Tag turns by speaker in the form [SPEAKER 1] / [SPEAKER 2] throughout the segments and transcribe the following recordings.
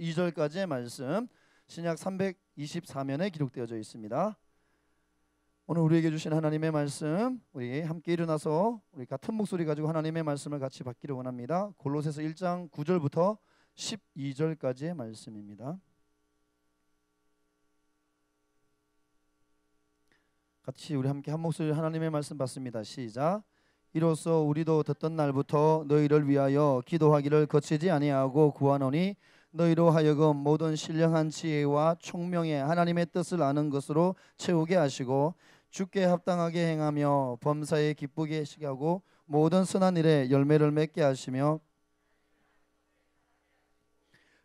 [SPEAKER 1] 12절까지의 말씀 신약 324면에 기록되어져 있습니다. 오늘 우리에게 주신 하나님의 말씀, 우리 함께 일어나서 우리 같은 목소리 가지고 하나님의 말씀을 같이 받기를 원합니다. 골로새서 1장 9절부터 12절까지의 말씀입니다. 같이 우리 함께 한 목소리 하나님의 말씀 받습니다. 시작. 이로써 우리도 듣던 날부터 너희를 위하여 기도하기를 거치지 아니하고 구하노니 너희로 하여금 모든 신령한 지혜와 총명의 하나님의 뜻을 아는 것으로 채우게 하시고 주께 합당하게 행하며 범사에 기쁘게 하시게 하고 모든 선한 일에 열매를 맺게 하시며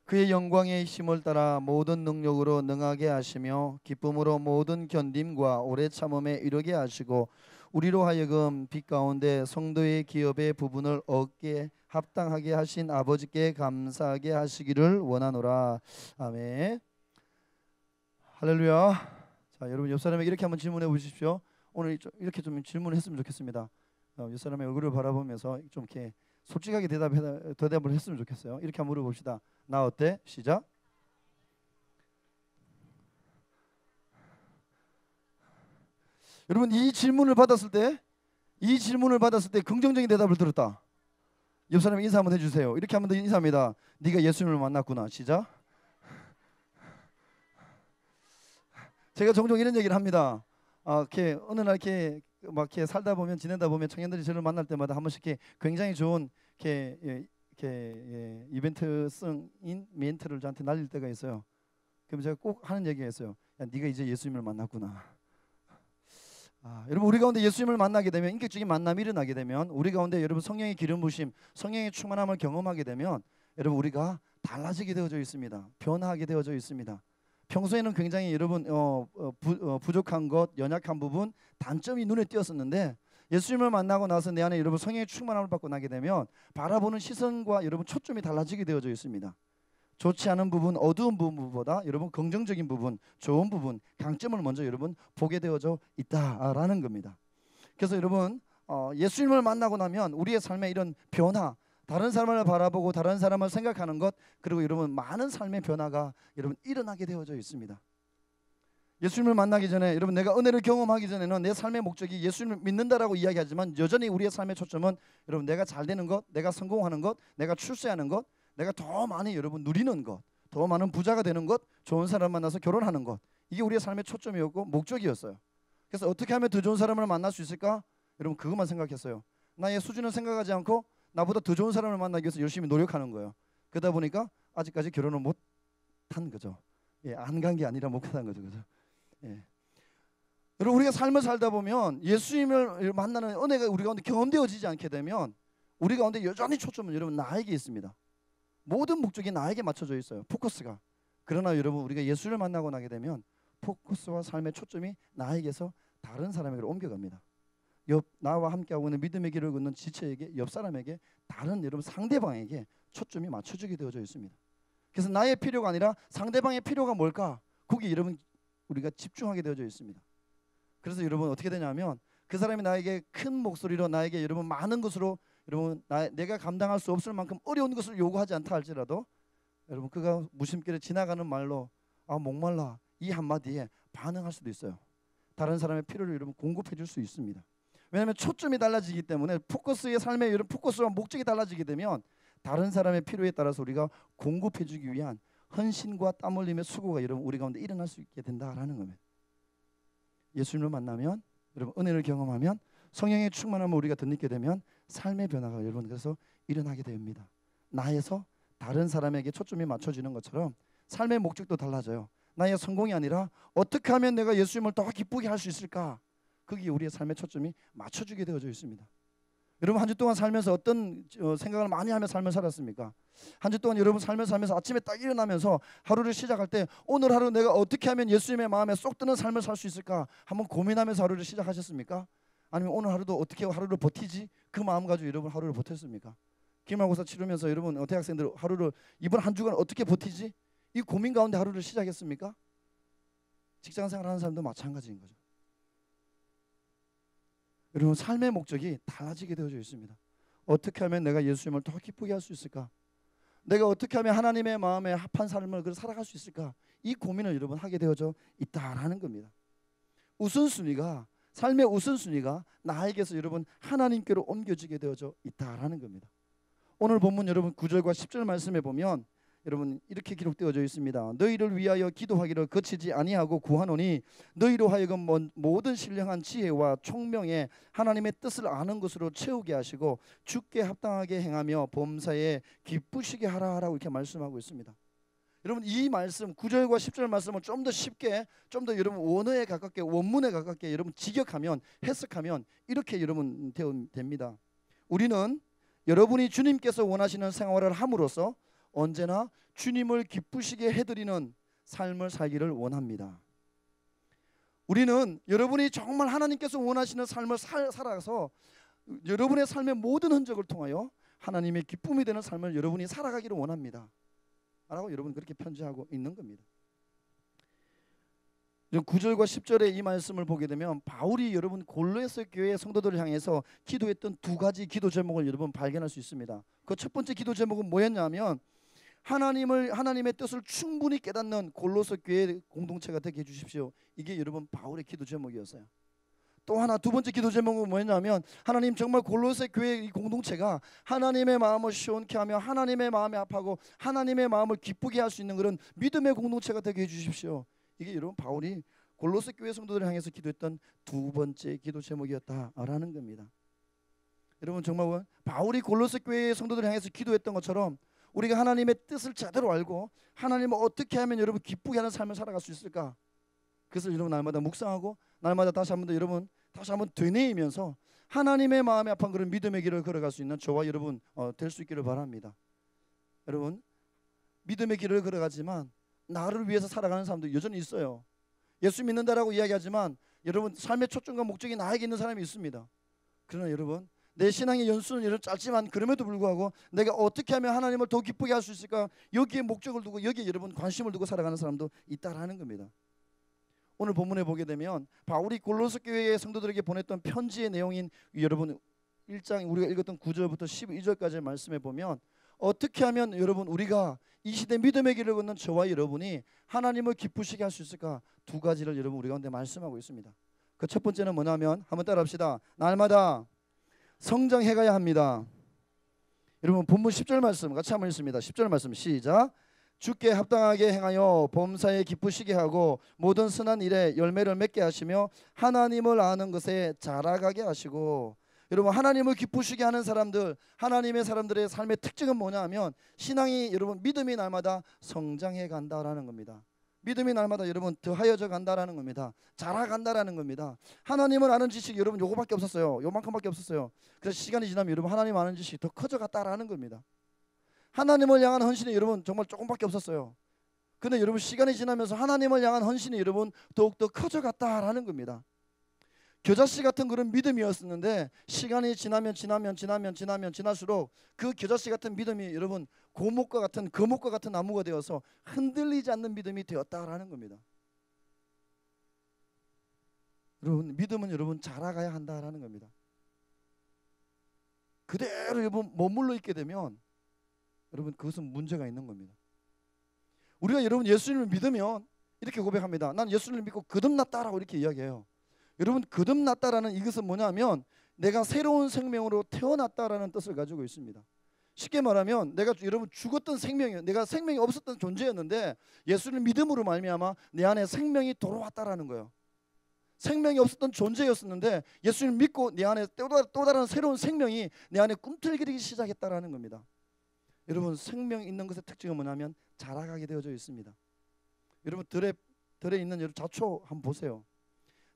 [SPEAKER 1] 그의 영광의 힘을 따라 모든 능력으로 능하게 하시며 기쁨으로 모든 견딤과 오래 참음에 이르게 하시고 우리로 하여금 빛 가운데 성도의 기업의 부분을 얻게 합당하게 하신 아버지께 감사하게 하시기를 원하노라. 아멘. 할렐루야. 자, 여러분 옆 사람에게 이렇게 한번 질문해 보십시오. 오늘 이렇게 좀 질문했으면 좋겠습니다. 옆 사람의 얼굴을 바라보면서 좀 이렇게 솔직하게 대답을 했으면 좋겠어요. 이렇게 한번 물어봅시다. 나 어때? 시작. 여러분 이 질문을 받았을 때 긍정적인 대답을 들었다. 옆 사람에 인사 한번 해주세요. 이렇게 한번 더 인사합니다. 네가 예수님을 만났구나. 시작. 제가 종종 이런 얘기를 합니다. 이렇게 어느 날 이렇게 막 이렇게 살다 보면 지내다 보면 청년들이 저를 만날 때마다 한 번씩 이렇게 굉장히 좋은 이벤트성인 멘트를 저한테 날릴 때가 있어요. 그럼 제가 꼭 하는 얘기가 있어요. 야, 네가 이제 예수님을 만났구나. 여러분 우리 가운데 예수님을 만나게 되면 인격적인 만남이 일어나게 되면 우리 가운데 여러분 성령의 기름 부심, 성령의 충만함을 경험하게 되면 여러분 우리가 달라지게 되어져 있습니다. 변화하게 되어져 있습니다. 평소에는 굉장히 여러분 부족한 것, 연약한 부분, 단점이 눈에 띄었었는데 예수님을 만나고 나서 내 안에 여러분 성령의 충만함을 받고 나게 되면 바라보는 시선과 여러분 초점이 달라지게 되어져 있습니다. 좋지 않은 부분, 어두운 부분보다 여러분 긍정적인 부분, 좋은 부분, 강점을 먼저 여러분 보게 되어져 있다라는 겁니다. 그래서 여러분 예수님을 만나고 나면 우리의 삶에 이런 변화, 다른 사람을 바라보고 다른 사람을 생각하는 것, 그리고 여러분 많은 삶의 변화가 여러분 일어나게 되어져 있습니다. 예수님을 만나기 전에 여러분 내가 은혜를 경험하기 전에는 내 삶의 목적이 예수님을 믿는다라고 이야기하지만 여전히 우리의 삶의 초점은 여러분 내가 잘 되는 것, 내가 성공하는 것, 내가 출세하는 것, 내가 더 많이 여러분 누리는 것, 더 많은 부자가 되는 것, 좋은 사람 만나서 결혼하는 것, 이게 우리의 삶의 초점이었고 목적이었어요. 그래서 어떻게 하면 더 좋은 사람을 만날 수 있을까? 여러분 그것만 생각했어요. 나의 수준을 생각하지 않고 나보다 더 좋은 사람을 만나기 위해서 열심히 노력하는 거예요. 그러다 보니까 아직까지 결혼을 못 한 거죠. 안 간 게 아니라 못 한 거죠. 그죠? 여러분 우리가 삶을 살다 보면 예수님을 만나는 은혜가 우리 가운데 경험되어지지 않게 되면 우리 가운데 여전히 초점은 여러분 나에게 있습니다. 모든 목적이 나에게 맞춰져 있어요. 포커스가. 그러나 여러분 우리가 예수를 만나고 나게 되면 포커스와 삶의 초점이 나에게서 다른 사람에게로 옮겨갑니다. 나와 함께하고 있는 믿음의 길을 걷는 지체에게, 옆 사람에게, 다른 여러분 상대방에게 초점이 맞춰지게 되어져 있습니다. 그래서 나의 필요가 아니라 상대방의 필요가 뭘까? 거기 여러분 우리가 집중하게 되어져 있습니다. 그래서 여러분 어떻게 되냐면 그 사람이 나에게 큰 목소리로 나에게 여러분 많은 것으로 여러분 내가 감당할 수 없을 만큼 어려운 것을 요구하지 않다 할지라도 여러분 그가 무심결에 지나가는 말로 목말라 이 한마디에 반응할 수도 있어요. 다른 사람의 필요를 여러분 공급해 줄 수 있습니다. 왜냐하면 초점이 달라지기 때문에 포커스의 삶의 여러분 포커스와 목적이 달라지게 되면 다른 사람의 필요에 따라서 우리가 공급해 주기 위한 헌신과 땀 흘림의 수고가 여러분 우리 가운데 일어날 수 있게 된다라는 겁니다. 예수님을 만나면 여러분 은혜를 경험하면 성령의 충만함을 우리가 덧입게 되면 삶의 변화가 여러분 그래서 일어나게 됩니다. 나에서 다른 사람에게 초점이 맞춰지는 것처럼 삶의 목적도 달라져요. 나의 성공이 아니라 어떻게 하면 내가 예수님을 더 기쁘게 할 수 있을까? 거기에 우리의 삶의 초점이 맞춰지게 되어져 있습니다. 여러분 한 주 동안 살면서 어떤 생각을 많이 하며 삶을 살았습니까? 한 주 동안 여러분 삶을 살면서 아침에 딱 일어나면서 하루를 시작할 때 오늘 하루 내가 어떻게 하면 예수님의 마음에 쏙 드는 삶을 살 수 있을까? 한번 고민하면서 하루를 시작하셨습니까? 아니면 오늘 하루도 어떻게 하루를 버티지? 그 마음 가지고 여러분 하루를 버텼습니까? 기말고사 치르면서 여러분 대학생들 하루를 이번 한 주간 어떻게 버티지? 이 고민 가운데 하루를 시작했습니까? 직장생활 하는 사람도 마찬가지인 거죠. 여러분 삶의 목적이 달라지게 되어져 있습니다. 어떻게 하면 내가 예수님을 더 기쁘게 할 수 있을까? 내가 어떻게 하면 하나님의 마음에 합한 삶을 살아갈 수 있을까? 이 고민을 여러분 하게 되어져 있다라는 겁니다. 우선순위가, 삶의 우선순위가 나에게서 여러분 하나님께로 옮겨지게 되어져 있다라는 겁니다. 오늘 본문 여러분 9절과 10절 말씀에 보면 여러분 이렇게 기록되어져 있습니다. 너희를 위하여 기도하기를 거치지 아니하고 구하노니 너희로 하여금 모든 신령한 지혜와 총명에 하나님의 뜻을 아는 것으로 채우게 하시고 주께 합당하게 행하며 범사에 기쁘시게 하라라고 이렇게 말씀하고 있습니다. 여러분 이 말씀 9절과 10절 말씀을 좀 더 쉽게, 좀 더 여러분 원어에 가깝게, 원문에 가깝게 여러분 직역하면, 해석하면 이렇게 여러분 됩니다. 우리는 여러분이 주님께서 원하시는 생활을 함으로써 언제나 주님을 기쁘시게 해드리는 삶을 살기를 원합니다. 우리는 여러분이 정말 하나님께서 원하시는 삶을 살아가서 여러분의 삶의 모든 흔적을 통하여 하나님의 기쁨이 되는 삶을 여러분이 살아가기를 원합니다 라고 여러분 그렇게 편지하고 있는 겁니다. 9절과 10절의 이 말씀을 보게 되면 바울이 여러분 골로새 교회 성도들을 향해서 기도했던 두 가지 기도 제목을 여러분 발견할 수 있습니다. 그 첫 번째 기도 제목은 뭐였냐면 하나님의 뜻을 충분히 깨닫는 골로새 교회 공동체가 되게 해주십시오. 이게 여러분 바울의 기도 제목이었어요. 또 하나 두 번째 기도 제목은 뭐였냐면 하나님 정말 골로새 교회 이 공동체가 하나님의 마음을 시원케 하며 하나님의 마음에 합하고 하나님의 마음을 기쁘게 할 수 있는 그런 믿음의 공동체가 되게 해주십시오. 이게 여러분 바울이 골로새 교회 성도들을 향해서 기도했던 두 번째 기도 제목이었다라는 겁니다. 여러분 정말 바울이 골로새 교회 성도들을 향해서 기도했던 것처럼 우리가 하나님의 뜻을 제대로 알고 하나님을 어떻게 하면 여러분 기쁘게 하는 삶을 살아갈 수 있을까? 그것을 여러분 날마다 묵상하고 날마다 다시 한번 더 여러분 다시 한번 되뇌이면서 하나님의 마음에 합한 그런 믿음의 길을 걸어갈 수 있는 저와 여러분 될 수 있기를 바랍니다. 여러분 믿음의 길을 걸어가지만 나를 위해서 살아가는 사람도 여전히 있어요. 예수 믿는다라고 이야기하지만 여러분 삶의 초점과 목적이 나에게 있는 사람이 있습니다. 그러나 여러분 내 신앙의 연수는 여러분 짧지만 그럼에도 불구하고 내가 어떻게 하면 하나님을 더 기쁘게 할 수 있을까? 여기에 목적을 두고 여기에 여러분 관심을 두고 살아가는 사람도 있다라는 겁니다. 오늘 본문에 보게 되면 바울이 골로새 교회의 성도들에게 보냈던 편지의 내용인 여러분 1장 우리가 읽었던 9절부터 12절까지의 말씀에 보면 어떻게 하면 여러분 우리가 이 시대 믿음의 길을 걷는 저와 여러분이 하나님을 기쁘시게 할 수 있을까? 두 가지를 여러분 우리 가운데 말씀하고 있습니다. 그 첫 번째는 뭐냐면 한번 따라합시다. 날마다 성장해가야 합니다. 여러분 본문 10절 말씀 같이 한번 읽습니다. 10절 말씀 시작. 주께 합당하게 행하여 범사에 기쁘시게 하고 모든 선한 일에 열매를 맺게 하시며 하나님을 아는 것에 자라가게 하시고. 여러분 하나님을 기쁘시게 하는 사람들, 하나님의 사람들의 삶의 특징은 뭐냐 하면 신앙이 여러분 믿음이 날마다 성장해 간다라는 겁니다. 믿음이 날마다 여러분 더하여져 간다라는 겁니다. 자라간다라는 겁니다. 하나님을 아는 지식이 여러분 요거밖에 없었어요. 요만큼밖에 없었어요. 그래서 시간이 지나면 여러분 하나님 아는 지식이 더 커져 갔다라는 겁니다. 하나님을 향한 헌신이 여러분 정말 조금밖에 없었어요. 근데 여러분 시간이 지나면서 하나님을 향한 헌신이 여러분 더욱더 커져 갔다라는 겁니다. 겨자씨 같은 그런 믿음이었었는데 시간이 지날수록 그 겨자씨 같은 믿음이 여러분 거목과 같은 나무가 되어서 흔들리지 않는 믿음이 되었다라는 겁니다. 여러분 믿음은 여러분 자라가야 한다라는 겁니다. 그대로 여러분 머물러 있게 되면 여러분 그것은 문제가 있는 겁니다. 우리가 여러분 예수님을 믿으면 이렇게 고백합니다. 난 예수님을 믿고 거듭났다라고 이렇게 이야기해요. 여러분 거듭났다라는 이것은 뭐냐면 내가 새로운 생명으로 태어났다라는 뜻을 가지고 있습니다. 쉽게 말하면 내가 여러분 죽었던 생명이에요. 내가 생명이 없었던 존재였는데 예수를 믿음으로 말미암아 내 안에 생명이 돌아왔다라는 거예요. 생명이 없었던 존재였었는데 예수를 믿고 내 안에 또 다른 새로운 생명이 내 안에 꿈틀거리기 시작했다라는 겁니다. 여러분 생명이 있는 것의 특징은 뭐냐면 자라가게 되어져 있습니다. 여러분 들에 있는 여러분 잡초 한번 보세요.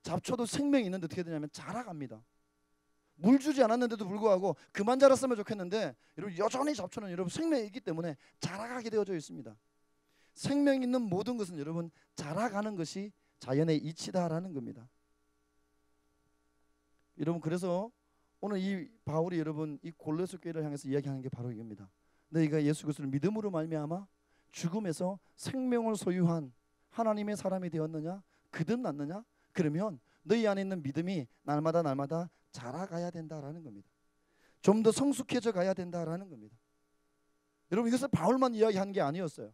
[SPEAKER 1] 잡초도 생명이 있는데 어떻게 되냐면 자라갑니다. 물 주지 않았는데도 불구하고 그만 자랐으면 좋겠는데 여러분 여전히 잡초는 여러분 생명이 있기 때문에 자라가게 되어져 있습니다. 생명 있는 모든 것은 여러분 자라가는 것이 자연의 이치다라는 겁니다. 여러분 그래서 오늘 이 바울이 여러분 이 골로새 교회를 향해서 이야기하는 게 바로 이겁니다. 너희가 예수 그리스도를 믿음으로 말미암아 죽음에서 생명을 소유한 하나님의 사람이 되었느냐? 거듭났느냐? 그러면 너희 안에 있는 믿음이 날마다 자라가야 된다라는 겁니다. 좀 더 성숙해져 가야 된다라는 겁니다. 여러분 이것을 바울만 이야기한 게 아니었어요.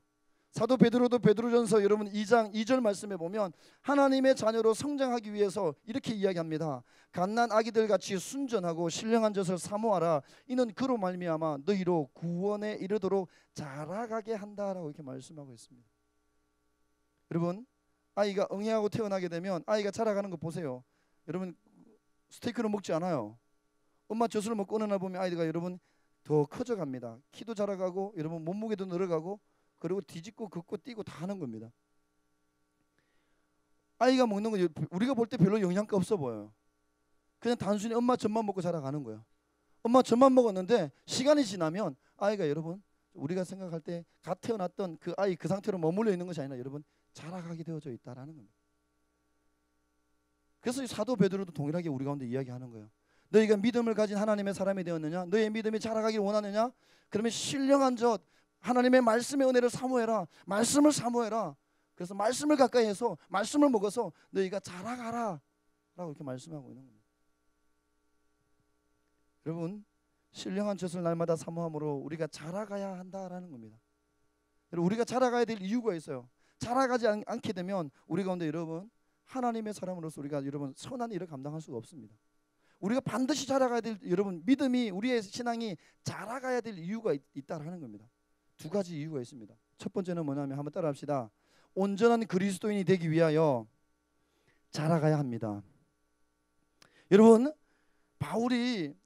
[SPEAKER 1] 사도 베드로도 베드로전서 여러분 2장 2절 말씀에 보면 하나님의 자녀로 성장하기 위해서 이렇게 이야기합니다. 갓난 아기들 같이 순전하고 신령한 젖을 사모하라. 이는 그로 말미암아 너희로 구원에 이르도록 자라가게 한다라고 이렇게 말씀하고 있습니다. 여러분 아이가 응애하고 태어나게 되면 아이가 자라가는 거 보세요. 여러분 스테이크를 먹지 않아요. 엄마 젖을 먹고 어느 날 보면 아이가 여러분 더 커져갑니다. 키도 자라가고 여러분 몸무게도 늘어가고 그리고 뒤집고 긋고 뛰고 다 하는 겁니다. 아이가 먹는 거 우리가 볼 때 별로 영양가 없어 보여요. 그냥 단순히 엄마 젖만 먹고 자라가는 거예요. 엄마 젖만 먹었는데 시간이 지나면 아이가 여러분 우리가 생각할 때 갓 태어났던 그 아이 그 상태로 머물러 있는 것이 아니라 여러분 자라가게 되어져 있다라는 겁니다. 그래서 사도 베드로도 동일하게 우리 가운데 이야기하는 거예요. 너희가 믿음을 가진 하나님의 사람이 되었느냐? 너의 믿음이 자라가길 원하느냐? 그러면 신령한 젖 하나님의 말씀의 은혜를 사모해라. 말씀을 사모해라. 그래서 말씀을 가까이 해서 말씀을 먹어서 너희가 자라가라 라고 이렇게 말씀하고 있는 겁니다. 여러분 신령한 젖을 날마다 사모함으로 우리가 자라가야 한다라는 겁니다. 여러분 우리가 자라가야 될 이유가 있어요. 자라가지 않게 되면 우리 가운데 여러분 하나님의 사람으로서 우리가 여러분 선한 일을 감당할 수가 없습니다. 우리가 반드시 자라가야 될 여러분 믿음이 우리의 신앙이 자라가야 될 이유가 있다라는 겁니다. 두 가지 이유가 있습니다. 첫 번째는 뭐냐면 한번 따라합시다. 온전한 그리스도인이 되기 위하여 자라가야 합니다. 여러분 바울이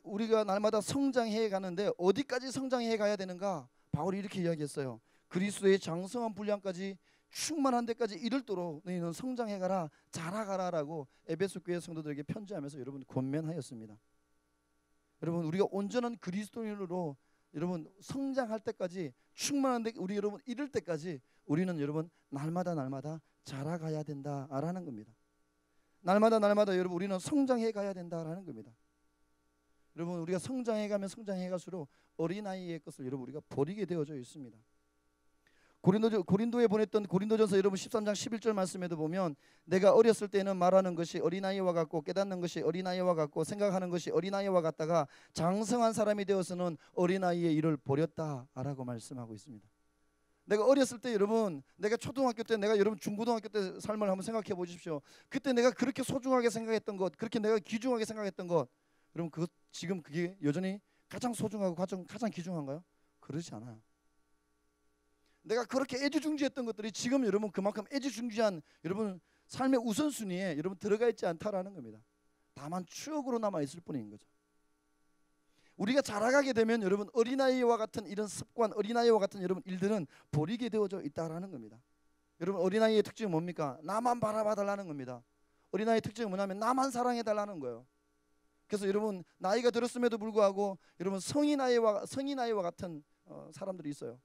[SPEAKER 1] 우리가 날마다 성장해 가는데 어디까지 성장해 가야 되는가? 바울이 이렇게 이야기했어요. 그리스도의 장성한 분량까지 충만한 데까지 이르도록 너희는 성장해 가라 자라가라라고 에베소 교회 성도들에게 편지하면서 여러분 권면하였습니다. 여러분 우리가 온전한 그리스도인으로 여러분 성장할 때까지 충만한 데 우리 여러분 이를 때까지 우리는 여러분 날마다 자라가야 된다라는 겁니다. 날마다 여러분 우리는 성장해 가야 된다라는 겁니다. 여러분 우리가 성장해 가면 성장해 갈수록 어린아이의 것을 여러분 우리가 버리게 되어져 있습니다. 고린도에 보냈던 고린도전서 여러분 13장 11절 말씀에도 보면 내가 어렸을 때는 말하는 것이 어린아이와 같고 깨닫는 것이 어린아이와 같고 생각하는 것이 어린아이와 같다가 장성한 사람이 되어서는 어린아이의 일을 버렸다라고 말씀하고 있습니다. 내가 어렸을 때 여러분 내가 초등학교 때 내가 여러분 중고등학교 때 삶을 한번 생각해 보십시오. 그때 내가 그렇게 소중하게 생각했던 것 그렇게 내가 귀중하게 생각했던 것 여러분 그것 지금 그게 여전히 가장 소중하고 가장 귀중한가요? 그렇지 않아요. 내가 그렇게 애지중지했던 것들이 지금 여러분 그만큼 애지중지한 여러분 삶의 우선순위에 여러분 들어가 있지 않다라는 겁니다. 다만 추억으로 남아 있을 뿐인 거죠. 우리가 자라가게 되면 여러분 어린아이와 같은 이런 습관, 어린아이와 같은 여러분 일들은 버리게 되어져 있다라는 겁니다. 여러분 어린아이의 특징은 뭡니까? 나만 바라봐달라는 겁니다. 어린아이의 특징은 뭐냐면 나만 사랑해달라는 거예요. 그래서 여러분 나이가 들었음에도 불구하고 여러분 성인아이와 같은 사람들이 있어요.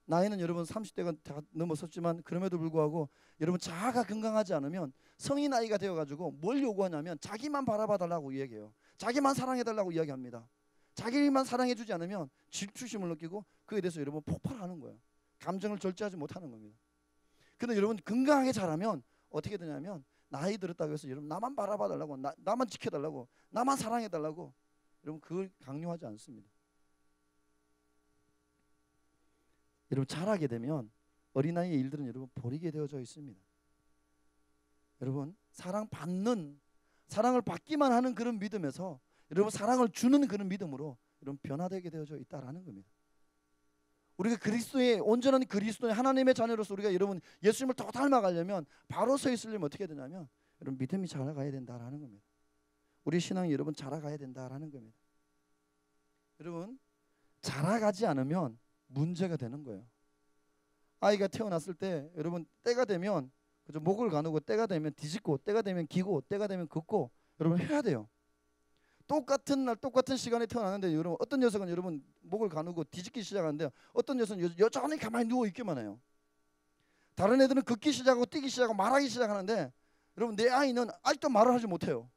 [SPEAKER 1] 나이는 여러분 30대가 다 넘었었지만 그럼에도 불구하고 여러분 자아가 건강하지 않으면 성인 아이가 되어가지고 뭘 요구하냐면 자기만 바라봐달라고 이야기해요. 자기만 사랑해달라고 이야기합니다. 자기만 사랑해주지 않으면 질투심을 느끼고 그에 대해서 여러분 폭발하는 거예요. 감정을 절제하지 못하는 겁니다. 근데 여러분 건강하게 자라면 어떻게 되냐면 나이 들었다고 해서 여러분 나만 바라봐달라고 나만 지켜달라고 나만 사랑해달라고 여러분 그걸 강요하지 않습니다. 여러분 자라게 되면 어린아이의 일들은 여러분 버리게 되어져 있습니다. 여러분 사랑을 받기만 하는 그런 믿음에서 여러분 사랑을 주는 그런 믿음으로 여러분 변화되게 되어져 있다라는 겁니다. 우리가 그리스도의 온전한 그리스도의 하나님의 자녀로서 우리가 여러분 예수님을 더 닮아가려면 바로 서 있으려면 어떻게 되냐면 여러분 믿음이 자라가야 된다라는 겁니다. 우리 신앙이 여러분 자라가야 된다라는 겁니다. 여러분 자라가지 않으면 문제가 되는 거예요. 아이가 태어났을 때 여러분 때가 되면 그죠 목을 가누고 때가 되면 뒤집고 때가 되면 기고 때가 되면 긋고 여러분 해야 돼요. 똑같은 날 똑같은 시간에 태어나는데 여러분 어떤 녀석은 여러분 목을 가누고 뒤집기 시작하는데 어떤 녀석은 여전히 가만히 누워 있기만 해요. 다른 애들은 긋기 시작하고 뛰기 시작하고 말하기 시작하는데 여러분 내 아이는 아직도 말을 하지 못해요.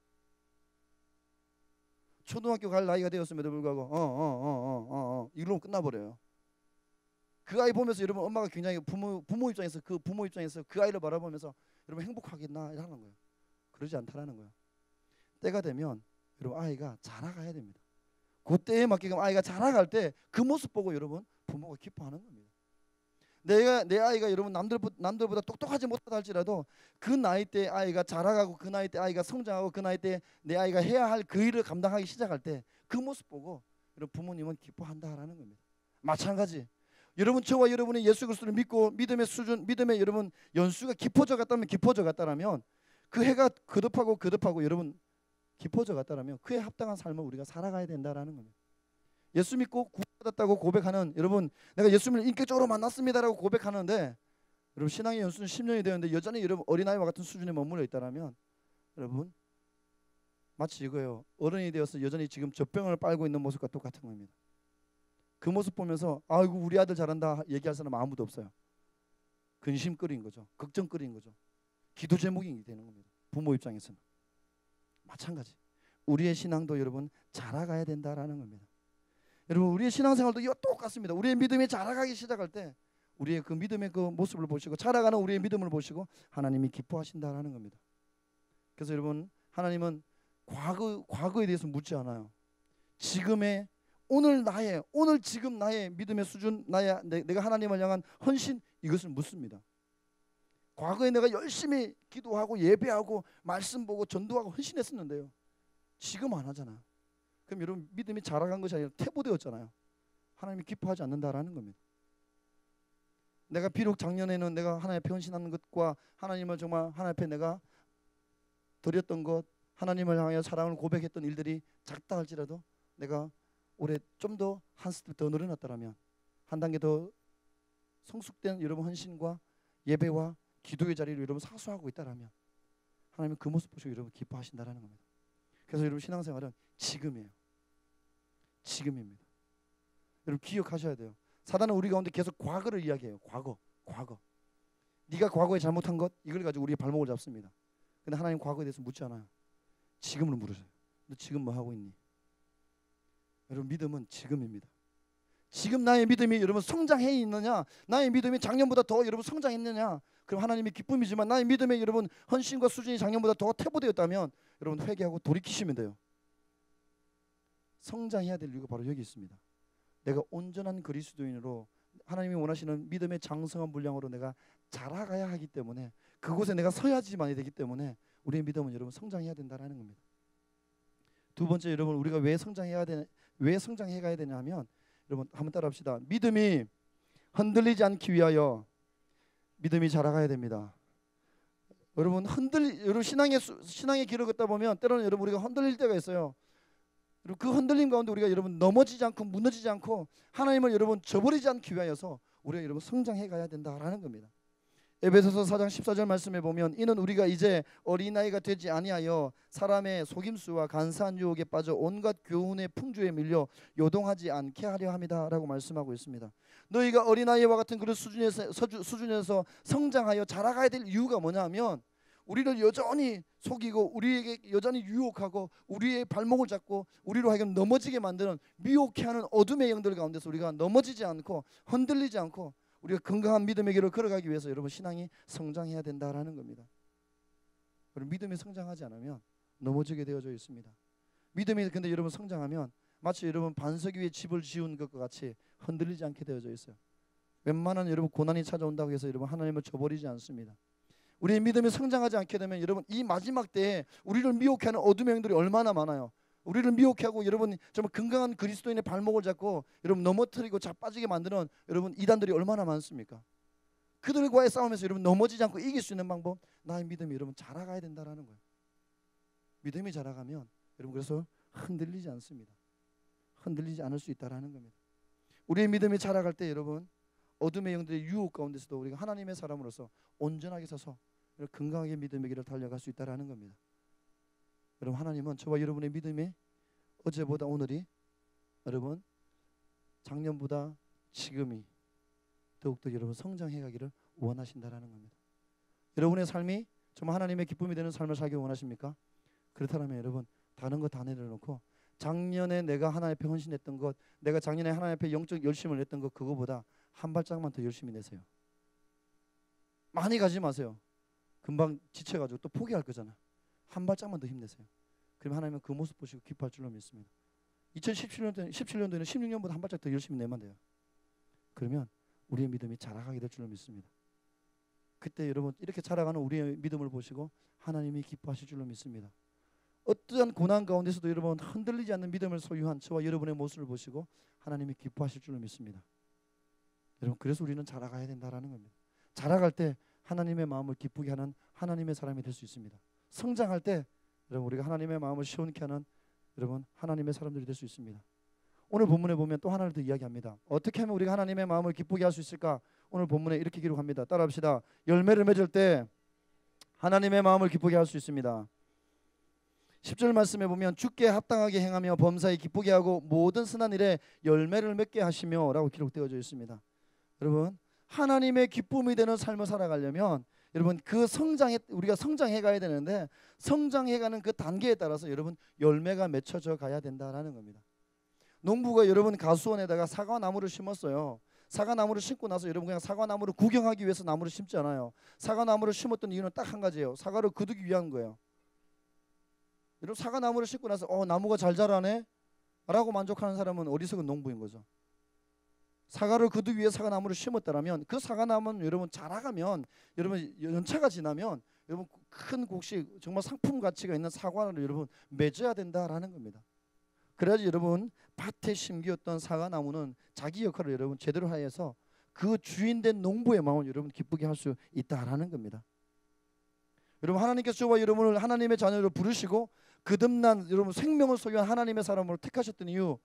[SPEAKER 1] 초등학교 갈 나이가 되었음에도 불구하고 이러면 끝나버려요. 그 아이 보면서 여러분 엄마가 굉장히 부모 입장에서 그 아이를 바라보면서 여러분 행복하겠나 하는 거예요. 그러지 않다라는 거예요. 때가 되면 여러분 아이가 자라가야 됩니다. 그때에 맞게 아이가 자라갈 때 그 모습 보고 여러분 부모가 기뻐하는 겁니다. 내 아이가 여러분 남들보다 똑똑하지 못하다 할지라도 그 나이 때 아이가 자라가고 그 나이 때 아이가 성장하고 그 나이 때 내 아이가 해야 할 그 일을 감당하기 시작할 때 그 모습 보고 여러분 부모님은 기뻐한다라는 겁니다. 마찬가지 여러분 저와 여러분이 예수 그리스도를 믿고 믿음의 수준 믿음의 여러분 연수가 깊어져 갔다면 그 해가 거듭하고 여러분 깊어져 갔다면 그에 합당한 삶을 우리가 살아가야 된다라는 겁니다. 예수 믿고 구원받았다고 고백하는 여러분 내가 예수님을 인격적으로 만났습니다라고 고백하는데 여러분 신앙의 연수는 10년이 되었는데 여전히 여러분 어린아이와 같은 수준에 머물러 있다라면 여러분 마치 이거예요. 어른이 되어서 여전히 지금 젖병을 빨고 있는 모습과 똑같은 겁니다. 그 모습 보면서 아이고 우리 아들 잘한다 얘기할 사람 아무도 없어요. 근심거리인 거죠. 걱정거리인 거죠. 기도 제목이 되는 겁니다. 부모 입장에서는 마찬가지 우리의 신앙도 여러분 자라가야 된다라는 겁니다. 여러분 우리의 신앙생활도 이와 똑같습니다. 우리의 믿음이 자라가기 시작할 때 우리의 그 믿음의 그 모습을 보시고 자라가는 우리의 믿음을 보시고 하나님이 기뻐하신다라는 겁니다. 그래서 여러분 하나님은 과거에 대해서 묻지 않아요. 지금의 오늘 지금 나의 믿음의 수준 내가 하나님을 향한 헌신 이것을 묻습니다. 과거에 내가 열심히 기도하고 예배하고 말씀 보고 전도하고 헌신했었는데요. 지금 안 하잖아요. 그럼 여러분 믿음이 자라간 것이 아니라 퇴보되었잖아요. 하나님이 기뻐하지 않는다라는 겁니다. 내가 비록 작년에는 내가 하나님 앞에 헌신하는 것과 하나님을 정말 하나님 앞에 내가 드렸던 것 하나님을 향하여 사랑을 고백했던 일들이 작다 할지라도 내가 올해 좀 더 한 스텝 더 늘어났다라면 한 단계 더 성숙된 여러분 헌신과 예배와 기도의 자리를 여러분 사수하고 있다라면 하나님은 그 모습 보시고 여러분 기뻐하신다라는 겁니다. 그래서 여러분 신앙생활은 지금이에요. 지금입니다. 여러분 기억하셔야 돼요. 사단은 우리 가운데 계속 과거를 이야기해요. 과거. 네가 과거에 잘못한 것 이걸 가지고 우리의 발목을 잡습니다. 근데 하나님 과거에 대해서 묻지 않아요. 지금으로 물으세요. 너 지금 뭐 하고 있니? 여러분 믿음은 지금입니다. 지금 나의 믿음이 여러분 성장해 있느냐? 나의 믿음이 작년보다 더 여러분 성장했느냐? 그럼 하나님이 기쁨이지만 나의 믿음의 여러분 헌신과 수준이 작년보다 더 퇴보되었다면 여러분 회개하고 돌이키시면 돼요. 성장해야 될 이유가 바로 여기 있습니다. 내가 온전한 그리스도인으로 하나님이 원하시는 믿음의 장성한 분량으로 내가 자라가야 하기 때문에 그곳에 내가 서야지만이 되기 때문에 우리의 믿음은 여러분 성장해야 된다라는 겁니다. 두 번째 여러분 우리가 왜 성장해 가야 되냐면 여러분 한번 따라합시다. 믿음이 흔들리지 않기 위하여 믿음이 자라가야 됩니다. 여러분 여러분 신앙의 길을 걷다 보면 때로는 여러분 우리가 흔들릴 때가 있어요. 그리고 그 흔들림 가운데 우리가 여러분 넘어지지 않고 무너지지 않고 하나님을 여러분 저버리지 않기 위하여서 우리가 여러분 성장해 가야 된다라는 겁니다. 에베소서 4장 14절 말씀에 보면 이는 우리가 이제 어린아이가 되지 아니하여 사람의 속임수와 간사한 유혹에 빠져 온갖 교훈의 풍조에 밀려 요동하지 않게 하려 함이다라고 말씀하고 있습니다. 너희가 어린아이와 같은 그런 수준에서 성장하여 자라가야 될 이유가 뭐냐면 우리를 여전히 속이고 우리에게 여전히 유혹하고 우리의 발목을 잡고 우리로 하여금 넘어지게 만드는 미혹해하는 어둠의 영들 가운데서 우리가 넘어지지 않고 흔들리지 않고 우리가 건강한 믿음의 길을 걸어가기 위해서 여러분 신앙이 성장해야 된다라는 겁니다. 여러분 믿음이 성장하지 않으면 넘어지게 되어져 있습니다. 믿음이 근데 여러분 성장하면 마치 여러분 반석 위에 집을 지은 것과 같이 흔들리지 않게 되어져 있어요. 웬만한 여러분 고난이 찾아온다고 해서 여러분 하나님을 저버리지 않습니다. 우리의 믿음이 성장하지 않게 되면 여러분 이 마지막 때에 우리를 미혹하는 어둠의 영들이 얼마나 많아요. 우리를 미혹하고 여러분 정말 건강한 그리스도인의 발목을 잡고 여러분 넘어뜨리고 자빠지게 만드는 여러분 이단들이 얼마나 많습니까? 그들과의 싸움에서 여러분 넘어지지 않고 이길 수 있는 방법 나의 믿음이 여러분 자라가야 된다라는 거예요. 믿음이 자라가면 여러분 그래서 흔들리지 않습니다. 흔들리지 않을 수 있다라는 겁니다. 우리의 믿음이 자라갈 때 여러분 어둠의 영들의 유혹 가운데서도 우리가 하나님의 사람으로서 온전하게 서서 건강하게 믿음의 길을 달려갈 수 있다라는 겁니다. 여러분 하나님은 저와 여러분의 믿음이 어제보다 오늘이 여러분 작년보다 지금이 더욱더 여러분 성장해 가기를 원하신다라는 겁니다. 여러분의 삶이 정말 하나님의 기쁨이 되는 삶을 살기 원하십니까? 그렇다면 여러분 다른 거 다 내려놓고 작년에 내가 하나님 앞에 헌신했던 것 내가 작년에 하나님 앞에 영적 열심을 냈던 것 그거보다 한 발짝만 더 열심히 내세요. 많이 가지 마세요. 금방 지쳐가지고 또 포기할 거잖아. 한 발짝만 더 힘내세요. 그러면 하나님은 그 모습 보시고 기뻐할 줄로 믿습니다. 17년도에는 16년보다 한 발짝 더 열심히 내면 돼요. 그러면 우리의 믿음이 자라가게 될 줄로 믿습니다. 그때 여러분 이렇게 자라가는 우리의 믿음을 보시고 하나님이 기뻐하실 줄로 믿습니다. 어떠한 고난 가운데서도 여러분 흔들리지 않는 믿음을 소유한 저와 여러분의 모습을 보시고 하나님이 기뻐하실 줄로 믿습니다. 여러분 그래서 우리는 자라가야 된다라는 겁니다. 자라갈 때 하나님의 마음을 기쁘게 하는 하나님의 사람이 될 수 있습니다. 성장할 때 여러분 우리가 하나님의 마음을 시원케 하는 여러분 하나님의 사람들이 될 수 있습니다. 오늘 본문에 보면 또 하나를 더 이야기합니다. 어떻게 하면 우리가 하나님의 마음을 기쁘게 할 수 있을까? 오늘 본문에 이렇게 기록합니다. 따라합시다. 열매를 맺을 때 하나님의 마음을 기쁘게 할 수 있습니다. 10절 말씀에 보면 주께 합당하게 행하며 범사에 기쁘게 하고 모든 선한 일에 열매를 맺게 하시며 라고 기록되어져 있습니다. 여러분 하나님의 기쁨이 되는 삶을 살아가려면 여러분 그 우리가 성장해 가야 되는데 성장해 가는 그 단계에 따라서 여러분 열매가 맺혀져 가야 된다라는 겁니다. 농부가 여러분 가수원에다가 사과나무를 심었어요. 사과나무를 심고 나서 여러분 그냥 사과나무를 구경하기 위해서 나무를 심지 않아요. 사과나무를 심었던 이유는 딱 한 가지예요. 사과를 거두기 위한 거예요. 여러분 사과나무를 심고 나서 나무가 잘 자라네 라고 만족하는 사람은 어리석은 농부인 거죠. 사과를 거두기 위해 사과나무를 심었다라면 그 사과나무는 여러분 자라가면 여러분 연차가 지나면 여러분 큰 곡식 정말 상품 가치가 있는 사과를 여러분 맺어야 된다라는 겁니다. 그래야지 여러분 밭에 심기었던 사과나무는 자기 역할을 여러분 제대로 하여서 그 주인된 농부의 마음을 여러분 기쁘게 할 수 있다라는 겁니다. 여러분 하나님께서 저와 여러분을 하나님의 자녀로 부르시고 거듭난 여러분 생명을 소유한 하나님의 사람으로 택하셨던 이유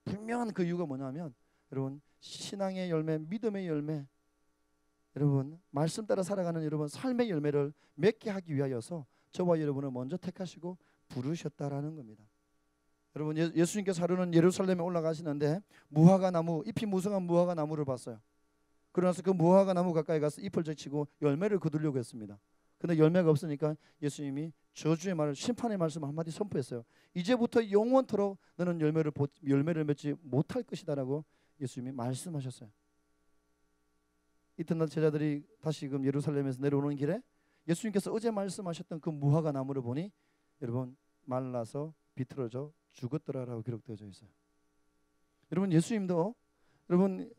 [SPEAKER 1] 분명한 그 이유가 뭐냐면 여러분 신앙의 열매, 믿음의 열매, 여러분 말씀 따라 살아가는 여러분 삶의 열매를 맺게 하기 위하여서 저와 여러분을 먼저 택하시고 부르셨다라는 겁니다. 여러분 예수님께서 하루는 예루살렘에 올라가시는데 무화과 나무, 잎이 무성한 무화과 나무를 봤어요. 그러나서 그 무화과 나무 가까이 가서 잎을 제치고 열매를 거두려고 했습니다. 근데 열매가 없으니까 예수님이 저주의 말을 심판의 말씀을 한마디 선포했어요. 이제부터 영원토록 너는 열매를 맺지 못할 것이다라고 예수님이 말씀하셨어요. 이튿날 제자들이 다시금 예루살렘에서 내려오는 길에 예수님께서 어제 말씀하셨던 그 무화과 나무를 보니 여러분 말라서 비틀어져 죽었더라라고 기록되어져 있어요. 여러분 예수님도 여러분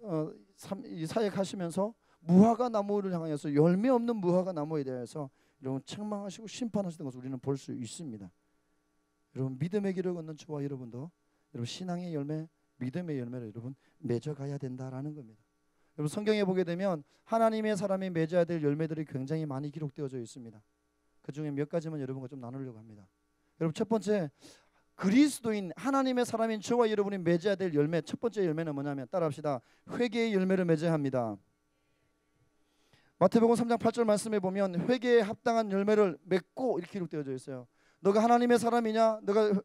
[SPEAKER 1] 사역하시면서 무화과 나무를 향해서 열매 없는 무화과 나무에 대해서 여러분 책망하시고 심판하시는 것을 우리는 볼 수 있습니다. 여러분 믿음의 길을 걷는 저와 여러분도 여러분 신앙의 열매, 믿음의 열매를 여러분 맺어가야 된다라는 겁니다. 여러분 성경에 보게 되면 하나님의 사람이 맺어야 될 열매들이 굉장히 많이 기록되어져 있습니다. 그 중에 몇 가지만 여러분과 좀 나누려고 합니다. 여러분 첫 번째 그리스도인 하나님의 사람인 저와 여러분이 맺어야 될 열매, 첫 번째 열매는 뭐냐면 따라합시다. 회개의 열매를 맺어야 합니다. 마태복음 3장 8절 말씀에 보면 회개에 합당한 열매를 맺고 이렇게 기록되어져 있어요. 너가 하나님의 사람이냐? 너가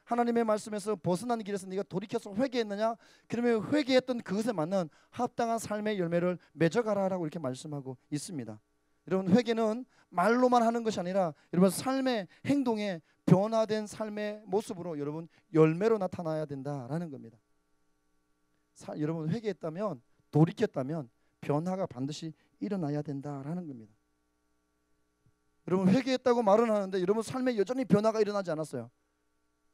[SPEAKER 1] 하나님의 말씀에서 벗어난 길에서 네가 돌이켜서 회개했느냐? 그러면 회개했던 그것에 맞는 합당한 삶의 열매를 맺어가라라고 이렇게 말씀하고 있습니다. 여러분 회개는 말로만 하는 것이 아니라 여러분 삶의 행동에 변화된 삶의 모습으로 여러분 열매로 나타나야 된다라는 겁니다. 여러분 회개했다면 돌이켰다면 변화가 반드시 일어나야 된다라는 겁니다. 여러분 회개했다고 말은 하는데 여러분 삶에 여전히 변화가 일어나지 않았어요.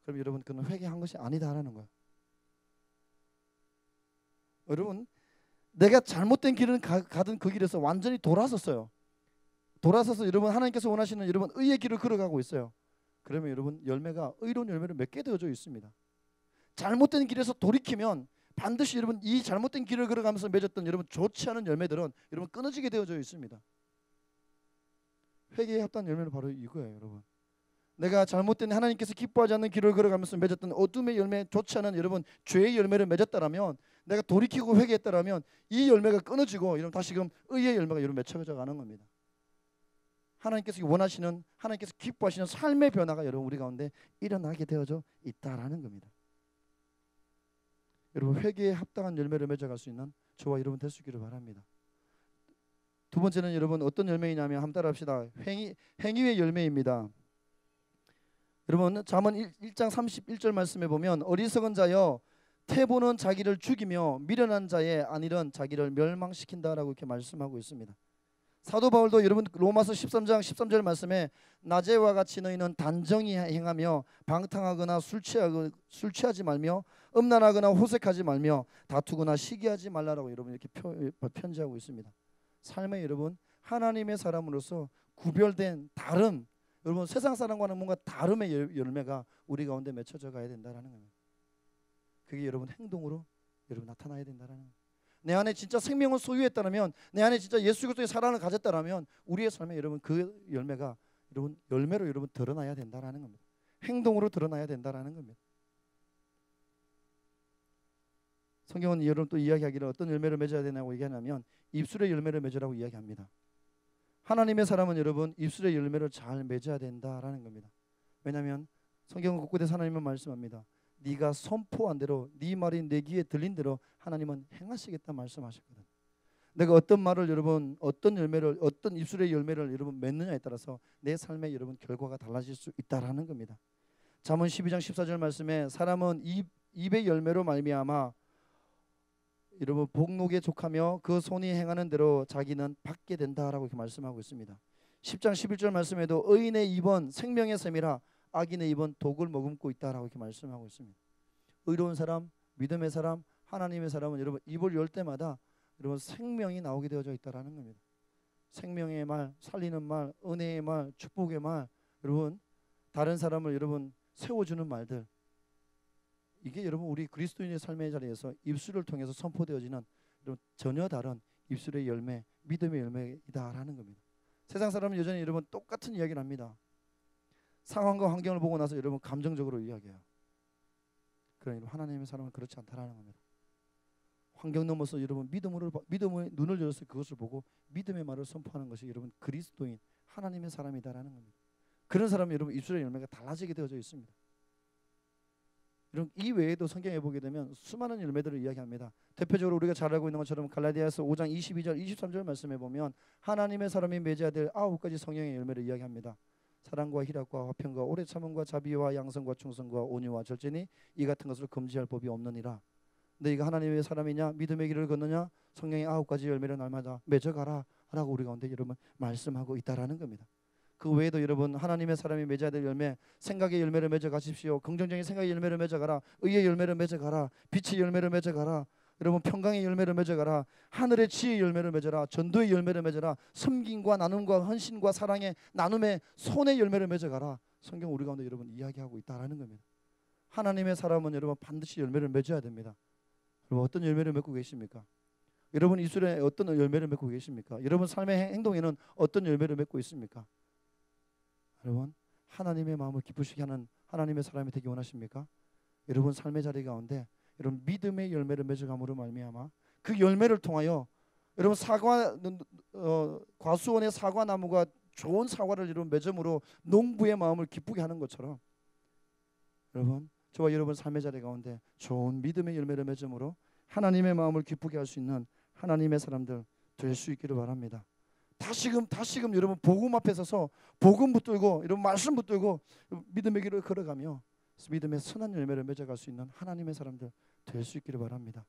[SPEAKER 1] 그럼 여러분 그는 회개한 것이 아니다라는 거예요. 여러분 내가 잘못된 길을 가던 그 길에서 완전히 돌아섰어요. 돌아서서 여러분 하나님께서 원하시는 여러분 의의 길을 걸어가고 있어요. 그러면 여러분 열매가 의로운 열매를 맺게 되어져 있습니다. 잘못된 길에서 돌이키면 반드시 여러분 이 잘못된 길을 걸어가면서 맺었던 여러분 좋지 않은 열매들은 여러분 끊어지게 되어져 있습니다. 회개에 합당한 열매는 바로 이거예요, 여러분. 내가 잘못된 하나님께서 기뻐하지 않는 길을 걸어가면서 맺었던 어둠의 열매, 좋지 않은 여러분 죄의 열매를 맺었다라면, 내가 돌이키고 회개했다라면 이 열매가 끊어지고 여러분 다시금 의의 열매가 여러분 맺혀져 가는 겁니다. 하나님께서 원하시는, 하나님께서 기뻐하시는 삶의 변화가 여러분 우리 가운데 일어나게 되어져 있다라는 겁니다. 여러분 회개에 합당한 열매를 맺어갈 수 있는 저와 여러분 될 수 있기를 바랍니다. 두 번째는 여러분 어떤 열매이냐면 한번 따라합시다. 행위의 열매입니다. 여러분 잠언 1장 31절 말씀에 보면 어리석은 자여 태보는 자기를 죽이며 미련한 자의 안일은 자기를 멸망시킨다라고 이렇게 말씀하고 있습니다. 사도 바울도 여러분 로마서 13장 13절 말씀에 낮에와 같이 너희는 단정히 행하며 방탕하거나 술 취하지 말며 음란하거나 호색하지 말며 다투거나 시기하지 말라라고 여러분 이렇게 편지하고 있습니다. 삶에 여러분 하나님의 사람으로서 구별된 다름, 여러분 세상 사람과는 뭔가 다름의 열매가 우리 가운데 맺혀져 가야 된다라는 겁니다. 그게 여러분 행동으로 여러분 나타나야 된다라는 겁니다. 내 안에 진짜 생명을 소유했다면, 내 안에 진짜 예수 그리스도의 사랑을 가졌다면 우리의 삶에 여러분 그 열매가 여러분 열매로 여러분 드러나야 된다라는 겁니다. 행동으로 드러나야 된다라는 겁니다. 성경은 여러분 또 이야기하기를 어떤 열매를 맺어야 되냐고 얘기하냐면 입술의 열매를 맺으라고 이야기합니다. 하나님의 사람은 여러분 입술의 열매를 잘 맺어야 된다라는 겁니다. 왜냐하면 성경은 곳곳에서 하나님은 말씀합니다. 네가 선포한 대로 네 말이 내 귀에 들린 대로 하나님은 행하시겠다 말씀하셨거든. 내가 어떤 말을 여러분 어떤 열매를 어떤 입술의 열매를 여러분 맺느냐에 따라서 내 삶의 여러분 결과가 달라질 수 있다라는 겁니다. 잠언 12장 14절 말씀에 사람은 입의 열매로 말미암아 여러분 복록에 족하며 그 손이 행하는 대로 자기는 받게 된다라고 이렇게 말씀하고 있습니다. 10장 11절 말씀에도 의인의 입은 생명의 샘이라 악인의 입은 독을 머금고 있다라고 이렇게 말씀하고 있습니다. 의로운 사람, 믿음의 사람, 하나님의 사람은 여러분 입을 열 때마다 여러분 생명이 나오게 되어져 있다라는 겁니다. 생명의 말, 살리는 말, 은혜의 말, 축복의 말, 여러분 다른 사람을 여러분 세워주는 말들, 이게 여러분 우리 그리스도인의 삶의 자리에서 입술을 통해서 선포되어지는 여러분 전혀 다른 입술의 열매, 믿음의 열매이다라는 겁니다. 세상 사람은 여전히 여러분 똑같은 이야기를 합니다. 상황과 환경을 보고 나서 여러분 감정적으로 이야기해요. 그러나 하나님의 사람은 그렇지 않다라는 겁니다. 환경 넘어서 여러분 믿음의 눈을 열어서 그것을 보고 믿음의 말을 선포하는 것이 여러분 그리스도인 하나님의 사람이다라는 겁니다. 그런 사람이 여러분 입술의 열매가 달라지게 되어져 있습니다. 여러분 이 외에도 성경에 보게 되면 수많은 열매들을 이야기합니다. 대표적으로 우리가 잘 알고 있는 것처럼 갈라디아서 5장 22절 23절 말씀에 보면 하나님의 사람이 맺어야 될 9가지 성령의 열매를 이야기합니다. 사랑과 희락과 화평과 오래 참음과 자비와 양성과 충성과 온유와 절제니 이 같은 것을 금지할 법이 없느니라. 너희가 하나님의 사람이냐 믿음의 길을 걷느냐 성령의 9가지 열매를 날마다 맺어가라 라고 우리 가운데 여러분 말씀하고 있다라는 겁니다. 그 외에도 여러분 하나님의 사람이 맺어야 될 열매, 생각의 열매를 맺어 가십시오. 긍정적인 생각의 열매를 맺어가라. 의의 열매를 맺어가라. 빛의 열매를 맺어가라. 여러분 평강의 열매를 맺어가라. 하늘의 지혜의 열매를 맺어라. 전도의 열매를 맺어라. 섬김과 나눔과 헌신과 사랑의 나눔의 손의 열매를 맺어가라. 성경 우리 가운데 여러분 이야기하고 있다라는 겁니다. 하나님의 사람은 여러분 반드시 열매를 맺어야 됩니다. 여러분 어떤 열매를 맺고 계십니까? 여러분 입술에 어떤 열매를 맺고 계십니까? 여러분 삶의 행동에는 어떤 열매를 맺고 있습니까? 여러분 하나님의 마음을 기쁘시게 하는 하나님의 사람이 되기 원하십니까? 여러분 삶의 자리 가운데 여러분 믿음의 열매를 맺어감으로 말미암아 그 열매를 통하여 여러분 과수원의 사과나무가 좋은 사과를 여러분 맺음으로 농부의 마음을 기쁘게 하는 것처럼 여러분 저와 여러분 삶의 자리 가운데 좋은 믿음의 열매를 맺음으로 하나님의 마음을 기쁘게 할 수 있는 하나님의 사람들 될 수 있기를 바랍니다. 다시금 여러분 복음 앞에 서서 복음 붙들고 여러분 말씀 붙들고 믿음의 길을 걸어가며 믿음의 선한 열매를 맺어갈 수 있는 하나님의 사람들 될 수 있기를 바랍니다.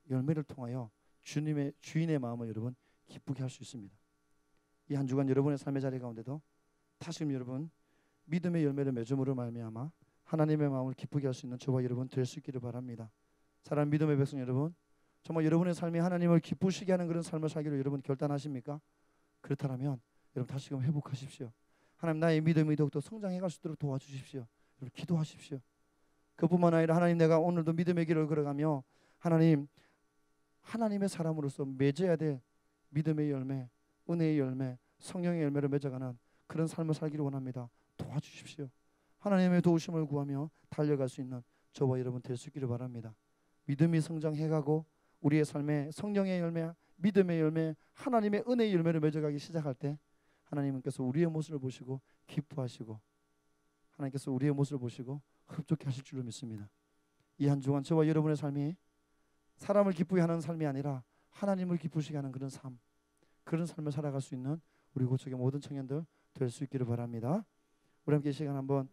[SPEAKER 1] 열매를 통하여 주인의 마음을 여러분 기쁘게 할 수 있습니다. 이 한 주간 여러분의 삶의 자리 가운데도 다시금 여러분 믿음의 열매를 맺음으로 말미암아 하나님의 마음을 기쁘게 할 수 있는 저와 여러분 될 수 있기를 바랍니다. 사랑하는 믿음의 백성 여러분, 정말 여러분의 삶이 하나님을 기쁘시게 하는 그런 삶을 살기로 여러분 결단하십니까? 그렇다면 여러분 다시금 회복하십시오. 하나님 나의 믿음이 더욱더 성장해갈 수 있도록 도와주십시오. 여러분 기도하십시오. 그뿐만 아니라 하나님 내가 오늘도 믿음의 길을 걸어가며 하나님의 사람으로서 맺어야 될 믿음의 열매, 은혜의 열매, 성령의 열매를 맺어가는 그런 삶을 살기를 원합니다. 도와주십시오. 하나님의 도우심을 구하며 달려갈 수 있는 저와 여러분 될 수 있기를 바랍니다. 믿음이 성장해가고 우리의 삶에 성령의 열매, 믿음의 열매, 하나님의 은혜의 열매를 맺어가기 시작할 때 하나님께서 우리의 모습을 보시고 기뻐하시고 하나님께서 우리의 모습을 보시고 흡족해 하실 줄로 믿습니다. 이 한 주간 저와 여러분의 삶이 사람을 기쁘게 하는 삶이 아니라 하나님을 기쁘시게 하는 그런 삶을 살아갈 수 있는 우리 고척의 모든 청년들 될 수 있기를 바랍니다. 우리 함께 이 시간 한번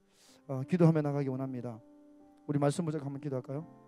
[SPEAKER 1] 기도하며 나가기 원합니다. 우리 말씀 보자 한번 기도할까요?